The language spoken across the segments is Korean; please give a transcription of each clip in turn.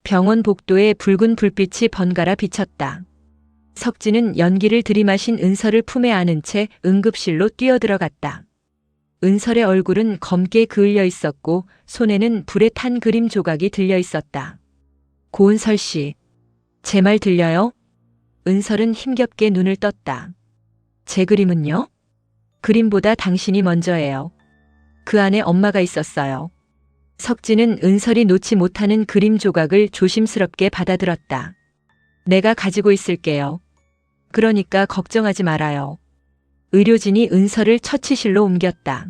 병원 복도에 붉은 불빛이 번갈아 비쳤다. 석진은 연기를 들이마신 은설을 품에 안은 채 응급실로 뛰어들어갔다. 은설의 얼굴은 검게 그을려 있었고 손에는 불에 탄 그림 조각이 들려 있었다. 고은설 씨, 제 말 들려요? 은설은 힘겹게 눈을 떴다. 제 그림은요? 그림보다 당신이 먼저예요. 그 안에 엄마가 있었어요. 석진은 은설이 놓지 못하는 그림 조각을 조심스럽게 받아들었다. 내가 가지고 있을게요. 그러니까 걱정하지 말아요. 의료진이 은설을 처치실로 옮겼다.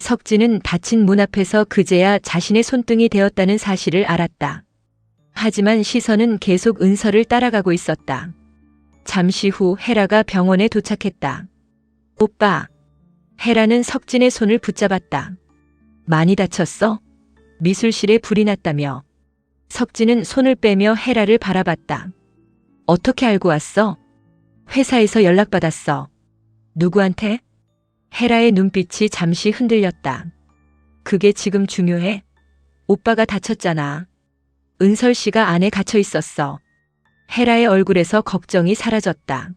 석진은 닫힌 문 앞에서 그제야 자신의 손등이 되었다는 사실을 알았다. 하지만 시선은 계속 은설을 따라가고 있었다. 잠시 후 헤라가 병원에 도착했다. 오빠. 헤라는 석진의 손을 붙잡았다. 많이 다쳤어? 미술실에 불이 났다며. 석진은 손을 빼며 헤라를 바라봤다. 어떻게 알고 왔어? 회사에서 연락받았어. 누구한테? 헤라의 눈빛이 잠시 흔들렸다. 그게 지금 중요해? 오빠가 다쳤잖아. 은설 씨가 안에 갇혀 있었어. 헤라의 얼굴에서 걱정이 사라졌다.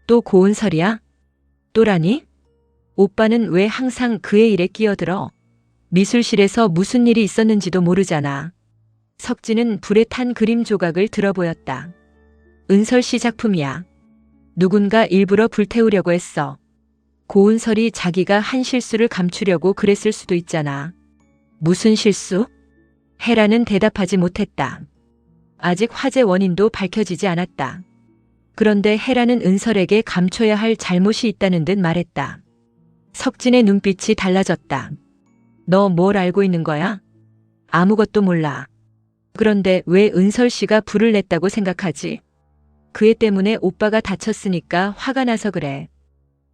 또 고은설이야? 또라니? 오빠는 왜 항상 그의 일에 끼어들어? 미술실에서 무슨 일이 있었는지도 모르잖아. 석진은 불에 탄 그림 조각을 들어보였다. 은설 씨 작품이야. 누군가 일부러 불태우려고 했어. 고은설이 자기가 한 실수를 감추려고 그랬을 수도 있잖아. 무슨 실수? 헤라는 대답하지 못했다. 아직 화재 원인도 밝혀지지 않았다. 그런데 헤라는 은설에게 감춰야 할 잘못이 있다는 듯 말했다. 석진의 눈빛이 달라졌다. 너 뭘 알고 있는 거야? 아무것도 몰라. 그런데 왜 은설 씨가 불을 냈다고 생각하지? 그 애 때문에 오빠가 다쳤으니까 화가 나서 그래.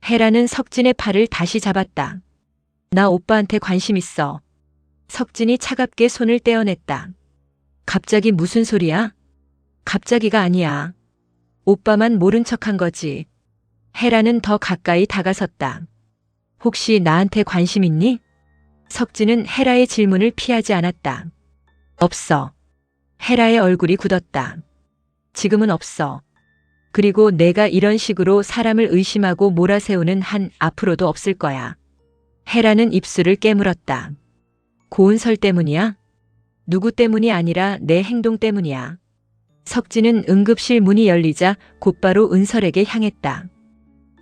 헤라는 석진의 팔을 다시 잡았다. 나 오빠한테 관심 있어. 석진이 차갑게 손을 떼어냈다. 갑자기 무슨 소리야? 갑자기가 아니야. 오빠만 모른 척한 거지. 헤라는 더 가까이 다가섰다. 혹시 나한테 관심 있니? 석진은 헤라의 질문을 피하지 않았다. 없어. 헤라의 얼굴이 굳었다. 지금은 없어. 그리고 내가 이런 식으로 사람을 의심하고 몰아세우는 한 앞으로도 없을 거야. 헤라는 입술을 깨물었다. 고은설 때문이야? 누구 때문이 아니라 내 행동 때문이야. 석진은 응급실 문이 열리자 곧바로 은설에게 향했다.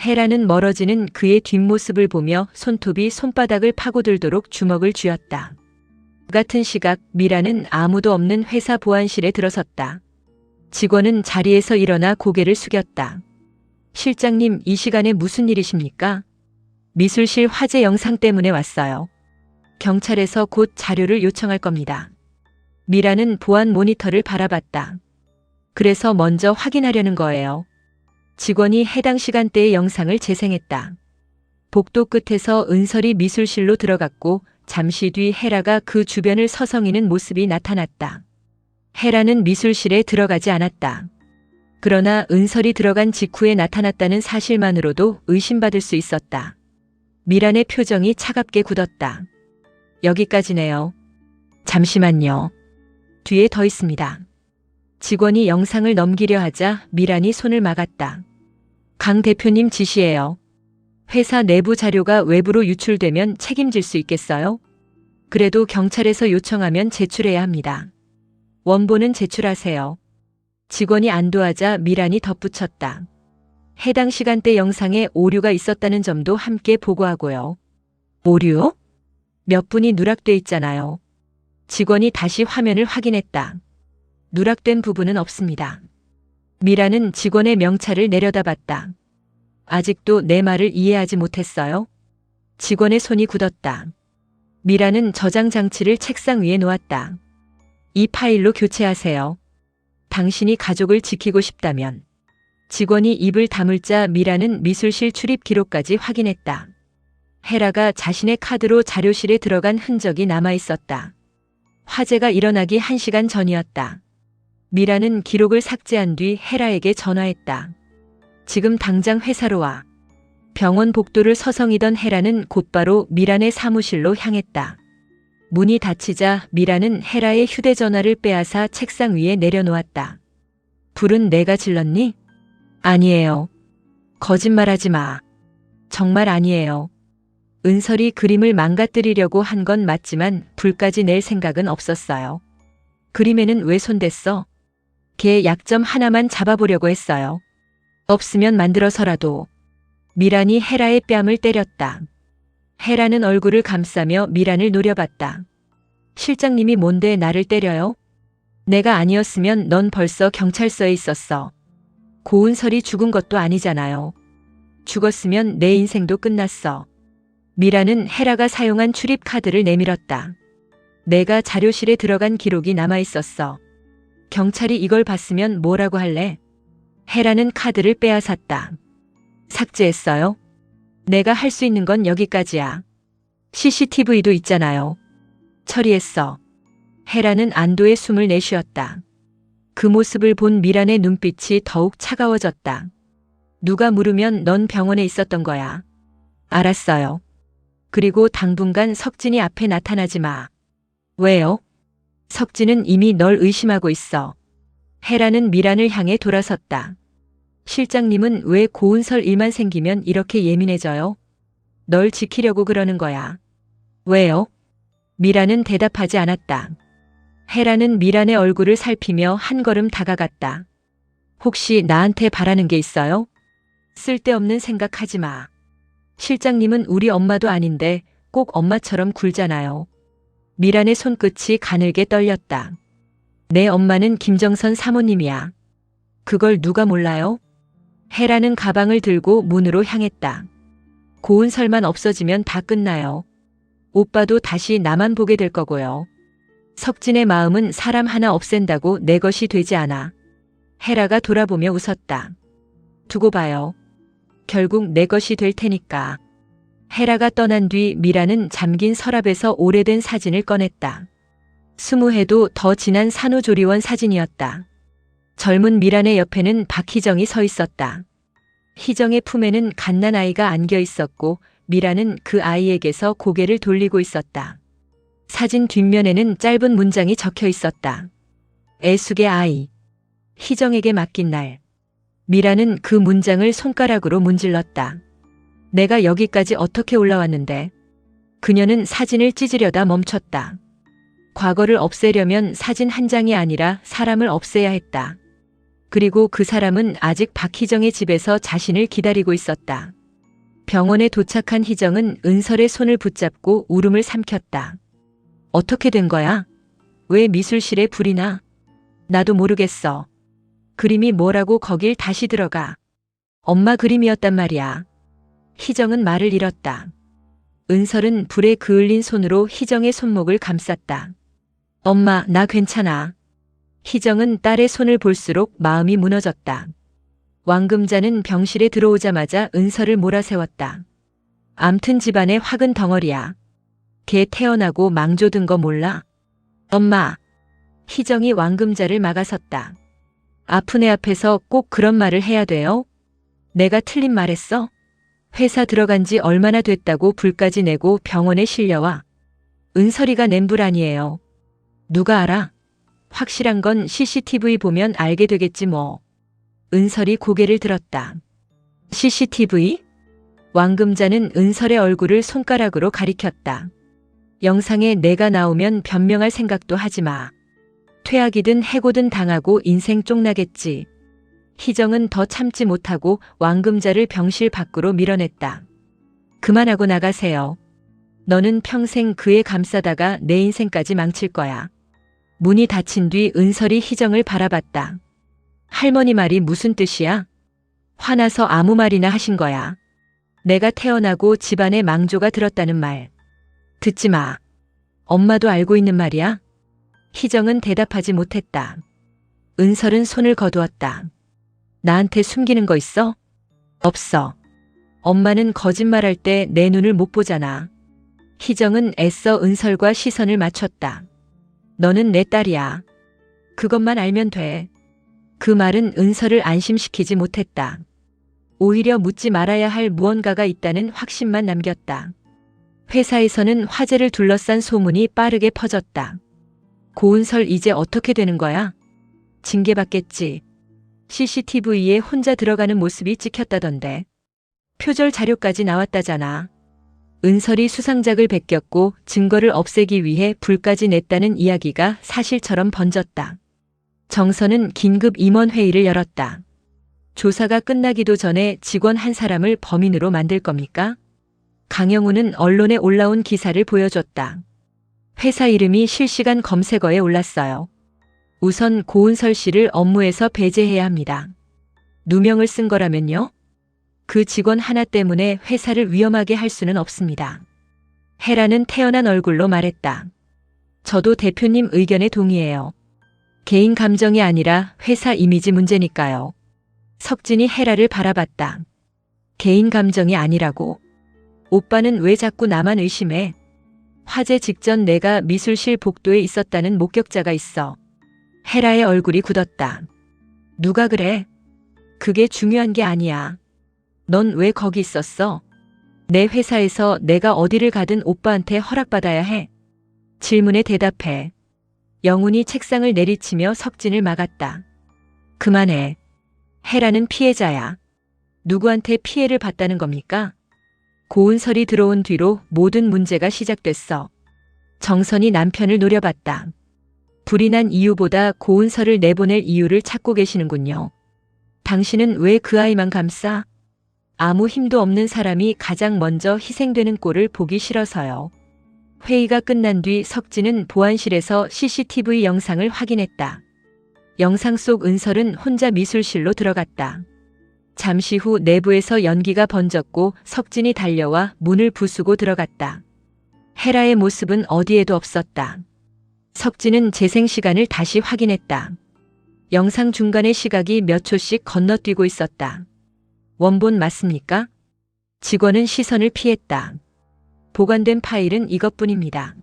헤라는 멀어지는 그의 뒷모습을 보며 손톱이 손바닥을 파고들도록 주먹을 쥐었다. 같은 시각 미라는 아무도 없는 회사 보안실에 들어섰다. 직원은 자리에서 일어나 고개를 숙였다. 실장님, 이 시간에 무슨 일이십니까? 미술실 화재 영상 때문에 왔어요. 경찰에서 곧 자료를 요청할 겁니다. 미라는 보안 모니터를 바라봤다. 그래서 먼저 확인하려는 거예요. 직원이 해당 시간대의 영상을 재생했다. 복도 끝에서 은설이 미술실로 들어갔고 잠시 뒤 헤라가 그 주변을 서성이는 모습이 나타났다. 헤라는 미술실에 들어가지 않았다. 그러나 은설이 들어간 직후에 나타났다는 사실만으로도 의심받을 수 있었다. 미란의 표정이 차갑게 굳었다. 여기까지네요. 잠시만요. 뒤에 더 있습니다. 직원이 영상을 넘기려 하자 미란이 손을 막았다. 강 대표님 지시예요. 회사 내부 자료가 외부로 유출되면 책임질 수 있겠어요? 그래도 경찰에서 요청하면 제출해야 합니다. 원본은 제출하세요. 직원이 안도하자 미란이 덧붙였다. 해당 시간대 영상에 오류가 있었다는 점도 함께 보고하고요. 오류? 몇 분이 누락돼 있잖아요. 직원이 다시 화면을 확인했다. 누락된 부분은 없습니다. 미라는 직원의 명찰을 내려다봤다. 아직도 내 말을 이해하지 못했어요? 직원의 손이 굳었다. 미라는 저장 장치를 책상 위에 놓았다. 이 파일로 교체하세요. 당신이 가족을 지키고 싶다면. 직원이 입을 다물자 미라는 미술실 출입 기록까지 확인했다. 헤라가 자신의 카드로 자료실에 들어간 흔적이 남아 있었다. 화재가 일어나기 1시간 전이었다. 미라는 기록을 삭제한 뒤 헤라에게 전화했다. 지금 당장 회사로 와. 병원 복도를 서성이던 헤라는 곧바로 미란의 사무실로 향했다. 문이 닫히자 미라는 헤라의 휴대전화를 빼앗아 책상 위에 내려놓았다. 불은 내가 질렀니? 아니에요. 거짓말하지 마. 정말 아니에요. 은설이 그림을 망가뜨리려고 한 건 맞지만 불까지 낼 생각은 없었어요. 그림에는 왜 손댔어? 걔 약점 하나만 잡아보려고 했어요. 없으면 만들어서라도. 미란이 헤라의 뺨을 때렸다. 헤라는 얼굴을 감싸며 미란을 노려봤다. 실장님이 뭔데 나를 때려요? 내가 아니었으면 넌 벌써 경찰서에 있었어. 고은설이 죽은 것도 아니잖아요. 죽었으면 내 인생도 끝났어. 미라는 헤라가 사용한 출입카드를 내밀었다. 내가 자료실에 들어간 기록이 남아있었어. 경찰이 이걸 봤으면 뭐라고 할래? 헤라는 카드를 빼앗았다. 삭제했어요? 내가 할 수 있는 건 여기까지야. CCTV도 있잖아요. 처리했어. 헤라는 안도의 숨을 내쉬었다. 그 모습을 본 미란의 눈빛이 더욱 차가워졌다. 누가 물으면 넌 병원에 있었던 거야. 알았어요. 그리고 당분간 석진이 앞에 나타나지 마. 왜요? 석진은 이미 널 의심하고 있어. 헤라는 미란을 향해 돌아섰다. 실장님은 왜 고은설 일만 생기면 이렇게 예민해져요? 널 지키려고 그러는 거야. 왜요? 미란은 대답하지 않았다. 헤라는 미란의 얼굴을 살피며 한 걸음 다가갔다. 혹시 나한테 바라는 게 있어요? 쓸데없는 생각하지 마. 실장님은 우리 엄마도 아닌데 꼭 엄마처럼 굴잖아요. 미란의 손끝이 가늘게 떨렸다. 내 엄마는 김정선 사모님이야. 그걸 누가 몰라요? 헤라는 가방을 들고 문으로 향했다. 고은설만 없어지면 다 끝나요. 오빠도 다시 나만 보게 될 거고요. 석진의 마음은 사람 하나 없앤다고 내 것이 되지 않아. 헤라가 돌아보며 웃었다. 두고 봐요. 결국 내 것이 될 테니까. 헤라가 떠난 뒤 미라는 잠긴 서랍에서 오래된 사진을 꺼냈다. 20해도 더 지난 산후조리원 사진이었다. 젊은 미란의 옆에는 박희정이 서 있었다. 희정의 품에는 갓난아이가 안겨 있었고 미란은 그 아이에게서 고개를 돌리고 있었다. 사진 뒷면에는 짧은 문장이 적혀 있었다. 애숙의 아이. 희정에게 맡긴 날. 미라는 그 문장을 손가락으로 문질렀다. 내가 여기까지 어떻게 올라왔는데. 그녀는 사진을 찢으려다 멈췄다. 과거를 없애려면 사진 한 장이 아니라 사람을 없애야 했다. 그리고 그 사람은 아직 박희정의 집에서 자신을 기다리고 있었다. 병원에 도착한 희정은 은설의 손을 붙잡고 울음을 삼켰다. 어떻게 된 거야? 왜 미술실에 불이 나? 나도 모르겠어. 그림이 뭐라고 거길 다시 들어가. 엄마 그림이었단 말이야. 희정은 말을 잃었다. 은설은 불에 그을린 손으로 희정의 손목을 감쌌다. 엄마, 나 괜찮아. 희정은 딸의 손을 볼수록 마음이 무너졌다. 왕금자는 병실에 들어오자마자 은설을 몰아세웠다. 암튼 집안의 화근 덩어리야. 걔 태어나고 망조든 거 몰라? 엄마. 희정이 왕금자를 막아섰다. 아픈 애 앞에서 꼭 그런 말을 해야 돼요? 내가 틀린 말했어? 회사 들어간 지 얼마나 됐다고 불까지 내고 병원에 실려와. 은설이가 낸 불 아니에요. 누가 알아? 확실한 건 CCTV 보면 알게 되겠지 뭐. 은설이 고개를 들었다. CCTV? 왕금자는 은설의 얼굴을 손가락으로 가리켰다. 영상에 내가 나오면 변명할 생각도 하지 마. 퇴학이든 해고든 당하고 인생 쪽나겠지. 희정은 더 참지 못하고 왕금자를 병실 밖으로 밀어냈다. 그만하고 나가세요. 너는 평생 그애 감싸다가 내 인생까지 망칠 거야. 문이 닫힌 뒤 은설이 희정을 바라봤다. 할머니 말이 무슨 뜻이야? 화나서 아무 말이나 하신 거야. 내가 태어나고 집안에 망조가 들었다는 말. 듣지 마. 엄마도 알고 있는 말이야? 희정은 대답하지 못했다. 은설은 손을 거두었다. 나한테 숨기는 거 있어? 없어. 엄마는 거짓말할 때 내 눈을 못 보잖아. 희정은 애써 은설과 시선을 맞췄다. 너는 내 딸이야. 그것만 알면 돼. 그 말은 은설을 안심시키지 못했다. 오히려 묻지 말아야 할 무언가가 있다는 확신만 남겼다. 회사에서는 화재를 둘러싼 소문이 빠르게 퍼졌다. 고은설 이제 어떻게 되는 거야? 징계받겠지. CCTV에 혼자 들어가는 모습이 찍혔다던데. 표절 자료까지 나왔다잖아. 은설이 수상작을 베꼈고 증거를 없애기 위해 불까지 냈다는 이야기가 사실처럼 번졌다. 정선은 긴급 임원회의를 열었다. 조사가 끝나기도 전에 직원 한 사람을 범인으로 만들 겁니까? 강영우는 언론에 올라온 기사를 보여줬다. 회사 이름이 실시간 검색어에 올랐어요. 우선 고은설 씨를 업무에서 배제해야 합니다. 누명을 쓴 거라면요? 그 직원 하나 때문에 회사를 위험하게 할 수는 없습니다. 헤라는 태연한 얼굴로 말했다. 저도 대표님 의견에 동의해요. 개인 감정이 아니라 회사 이미지 문제니까요. 석진이 헤라를 바라봤다. 개인 감정이 아니라고? 오빠는 왜 자꾸 나만 의심해? 화재 직전 내가 미술실 복도에 있었다는 목격자가 있어. 헤라의 얼굴이 굳었다. 누가 그래? 그게 중요한 게 아니야. 넌 왜 거기 있었어? 내 회사에서 내가 어디를 가든 오빠한테 허락받아야 해. 질문에 대답해. 영훈이 책상을 내리치며 석진을 막았다. 그만해. 헤라는 피해자야. 누구한테 피해를 봤다는 겁니까? 고은설이 들어온 뒤로 모든 문제가 시작됐어. 정선이 남편을 노려봤다. 불이 난 이유보다 고은설을 내보낼 이유를 찾고 계시는군요. 당신은 왜 그 아이만 감싸? 아무 힘도 없는 사람이 가장 먼저 희생되는 꼴을 보기 싫어서요. 회의가 끝난 뒤 석진은 보안실에서 CCTV 영상을 확인했다. 영상 속 은설은 혼자 미술실로 들어갔다. 잠시 후 내부에서 연기가 번졌고 석진이 달려와 문을 부수고 들어갔다. 헤라의 모습은 어디에도 없었다. 석진은 재생 시간을 다시 확인했다. 영상 중간의 시각이 몇 초씩 건너뛰고 있었다. 원본 맞습니까? 직원은 시선을 피했다. 보관된 파일은 이것뿐입니다.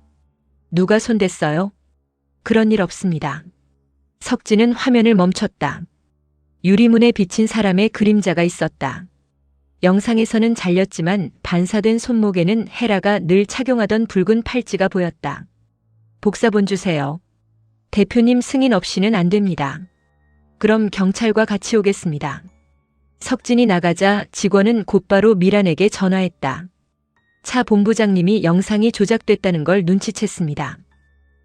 누가 손댔어요? 그런 일 없습니다. 석진은 화면을 멈췄다. 유리문에 비친 사람의 그림자가 있었다. 영상에서는 잘렸지만 반사된 손목에는 헤라가 늘 착용하던 붉은 팔찌가 보였다. 복사본 주세요. 대표님 승인 없이는 안 됩니다. 그럼 경찰과 같이 오겠습니다. 석진이 나가자 직원은 곧바로 미란에게 전화했다. 차 본부장님이 영상이 조작됐다는 걸 눈치챘습니다.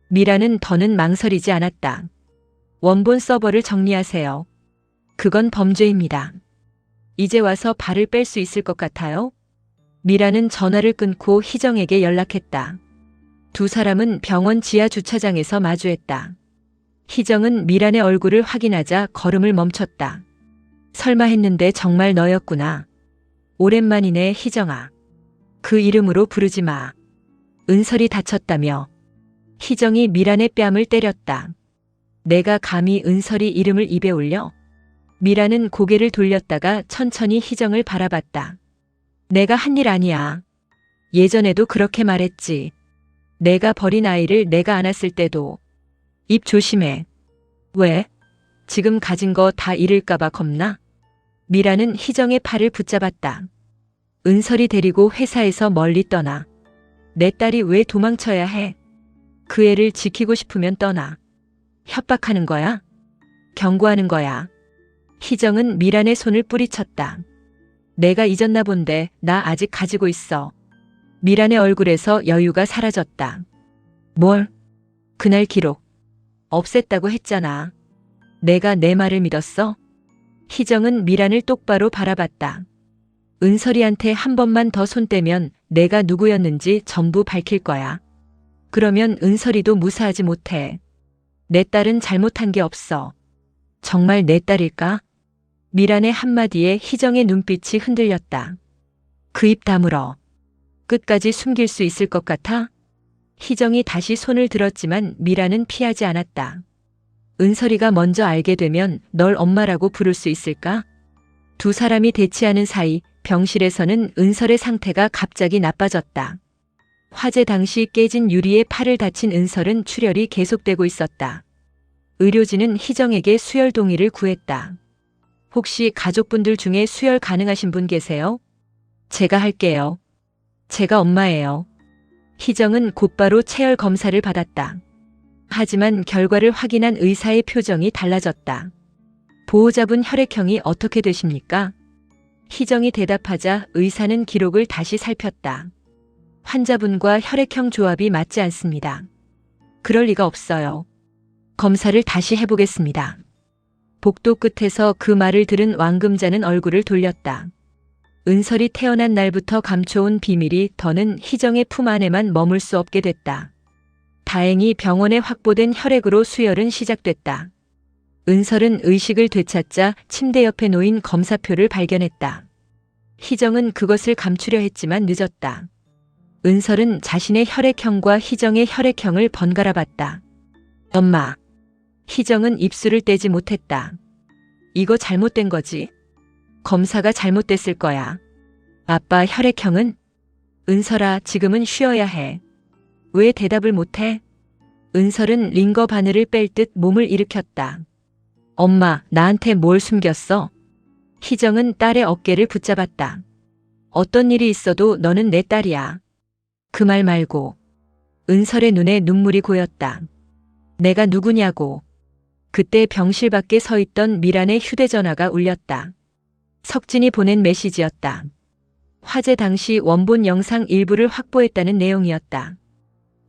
미란은 더는 망설이지 않았다. 원본 서버를 정리하세요. 그건 범죄입니다. 이제 와서 발을 뺄 수 있을 것 같아요? 미란은 전화를 끊고 희정에게 연락했다. 두 사람은 병원 지하 주차장에서 마주했다. 희정은 미란의 얼굴을 확인하자 걸음을 멈췄다. 설마 했는데 정말 너였구나. 오랜만이네, 희정아. 그 이름으로 부르지 마. 은설이 다쳤다며. 희정이 미란의 뺨을 때렸다. 내가 감히 은설이 이름을 입에 올려? 미란은 고개를 돌렸다가 천천히 희정을 바라봤다. 내가 한 일 아니야. 예전에도 그렇게 말했지. 내가 버린 아이를 내가 안았을 때도. 입 조심해. 왜? 지금 가진 거 다 잃을까봐 겁나? 미라는 희정의 팔을 붙잡았다. 은설이 데리고 회사에서 멀리 떠나. 내 딸이 왜 도망쳐야 해? 그 애를 지키고 싶으면 떠나. 협박하는 거야? 경고하는 거야. 희정은 미란의 손을 뿌리쳤다. 내가 잊었나 본데 나 아직 가지고 있어. 미란의 얼굴에서 여유가 사라졌다. 뭘? 그날 기록. 없앴다고 했잖아. 내가 내 말을 믿었어? 희정은 미란을 똑바로 바라봤다. 은설이한테 한 번만 더 손 떼면 내가 누구였는지 전부 밝힐 거야. 그러면 은설이도 무사하지 못해. 내 딸은 잘못한 게 없어. 정말 내 딸일까? 미란의 한마디에 희정의 눈빛이 흔들렸다. 그 입 다물어. 끝까지 숨길 수 있을 것 같아? 희정이 다시 손을 들었지만 미란은 피하지 않았다. 은설이가 먼저 알게 되면 널 엄마라고 부를 수 있을까? 두 사람이 대치하는 사이 병실에서는 은설의 상태가 갑자기 나빠졌다. 화재 당시 깨진 유리에 팔을 다친 은설은 출혈이 계속되고 있었다. 의료진은 희정에게 수혈 동의를 구했다. 혹시 가족분들 중에 수혈 가능하신 분 계세요? 제가 할게요. 제가 엄마예요. 희정은 곧바로 체열 검사를 받았다. 하지만 결과를 확인한 의사의 표정이 달라졌다. 보호자분 혈액형이 어떻게 되십니까? 희정이 대답하자 의사는 기록을 다시 살폈다. 환자분과 혈액형 조합이 맞지 않습니다. 그럴 리가 없어요. 검사를 다시 해보겠습니다. 복도 끝에서 그 말을 들은 왕금자는 얼굴을 돌렸다. 은설이 태어난 날부터 감춰온 비밀이 더는 희정의 품 안에만 머물 수 없게 됐다. 다행히 병원에 확보된 혈액으로 수혈은 시작됐다. 은설은 의식을 되찾자 침대 옆에 놓인 검사표를 발견했다. 희정은 그것을 감추려 했지만 늦었다. 은설은 자신의 혈액형과 희정의 혈액형을 번갈아 봤다. 엄마. 희정은 입술을 떼지 못했다. 이거 잘못된 거지? 검사가 잘못됐을 거야. 아빠 혈액형은? 은설아, 지금은 쉬어야 해. 왜 대답을 못해? 은설은 링거 바늘을 뺄 듯 몸을 일으켰다. 엄마, 나한테 뭘 숨겼어? 희정은 딸의 어깨를 붙잡았다. 어떤 일이 있어도 너는 내 딸이야. 그 말 말고. 은설의 눈에 눈물이 고였다. 내가 누구냐고. 그때 병실 밖에 서 있던 미란의 휴대전화가 울렸다. 석진이 보낸 메시지였다. 화재 당시 원본 영상 일부를 확보했다는 내용이었다.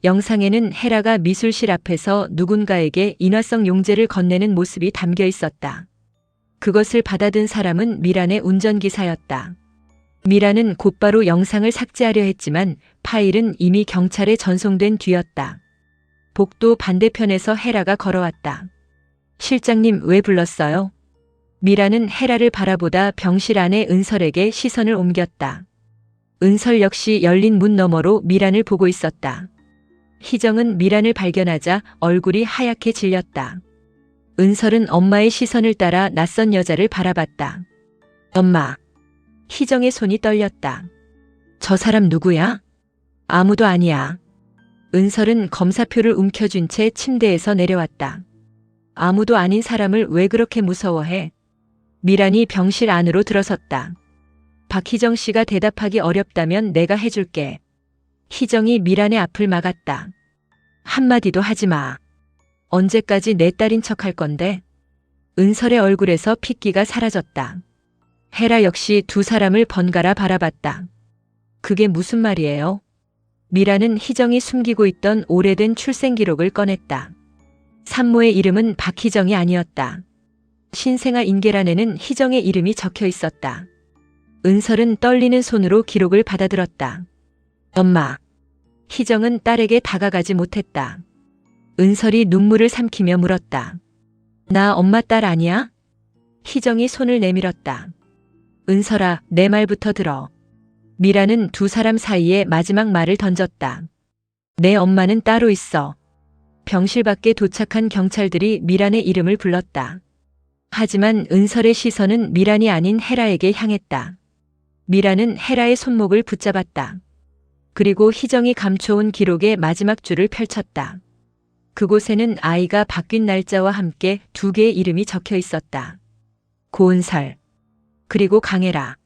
영상에는 헤라가 미술실 앞에서 누군가에게 인화성 용제를 건네는 모습이 담겨 있었다. 그것을 받아든 사람은 미란의 운전기사였다. 미란은 곧바로 영상을 삭제하려 했지만 파일은 이미 경찰에 전송된 뒤였다. 복도 반대편에서 헤라가 걸어왔다. 실장님, 왜 불렀어요? 미란은 헤라를 바라보다 병실 안에 은설에게 시선을 옮겼다. 은설 역시 열린 문 너머로 미란을 보고 있었다. 희정은 미란을 발견하자 얼굴이 하얗게 질렸다. 은설은 엄마의 시선을 따라 낯선 여자를 바라봤다. 엄마. 희정의 손이 떨렸다. 저 사람 누구야? 아무도 아니야. 은설은 검사표를 움켜쥔 채 침대에서 내려왔다. 아무도 아닌 사람을 왜 그렇게 무서워해? 미란이 병실 안으로 들어섰다. 박희정 씨가 대답하기 어렵다면 내가 해줄게. 희정이 미란의 앞을 막았다. 한마디도 하지 마. 언제까지 내 딸인 척 할 건데? 은설의 얼굴에서 핏기가 사라졌다. 헤라 역시 두 사람을 번갈아 바라봤다. 그게 무슨 말이에요? 미라는 희정이 숨기고 있던 오래된 출생 기록을 꺼냈다. 산모의 이름은 박희정이 아니었다. 신생아 인계란에는 희정의 이름이 적혀 있었다. 은설은 떨리는 손으로 기록을 받아들었다. 엄마. 희정은 딸에게 다가가지 못했다. 은설이 눈물을 삼키며 물었다. 나 엄마 딸 아니야? 희정이 손을 내밀었다. 은설아, 내 말부터 들어. 미라는 두 사람 사이에 마지막 말을 던졌다. 내 엄마는 따로 있어. 병실 밖에 도착한 경찰들이 미란의 이름을 불렀다. 하지만 은설의 시선은 미란이 아닌 헤라에게 향했다. 미란은 헤라의 손목을 붙잡았다. 그리고 희정이 감춰온 기록의 마지막 줄을 펼쳤다. 그곳에는 아이가 바뀐 날짜와 함께 두 개의 이름이 적혀 있었다. 고은설, 그리고 강혜라.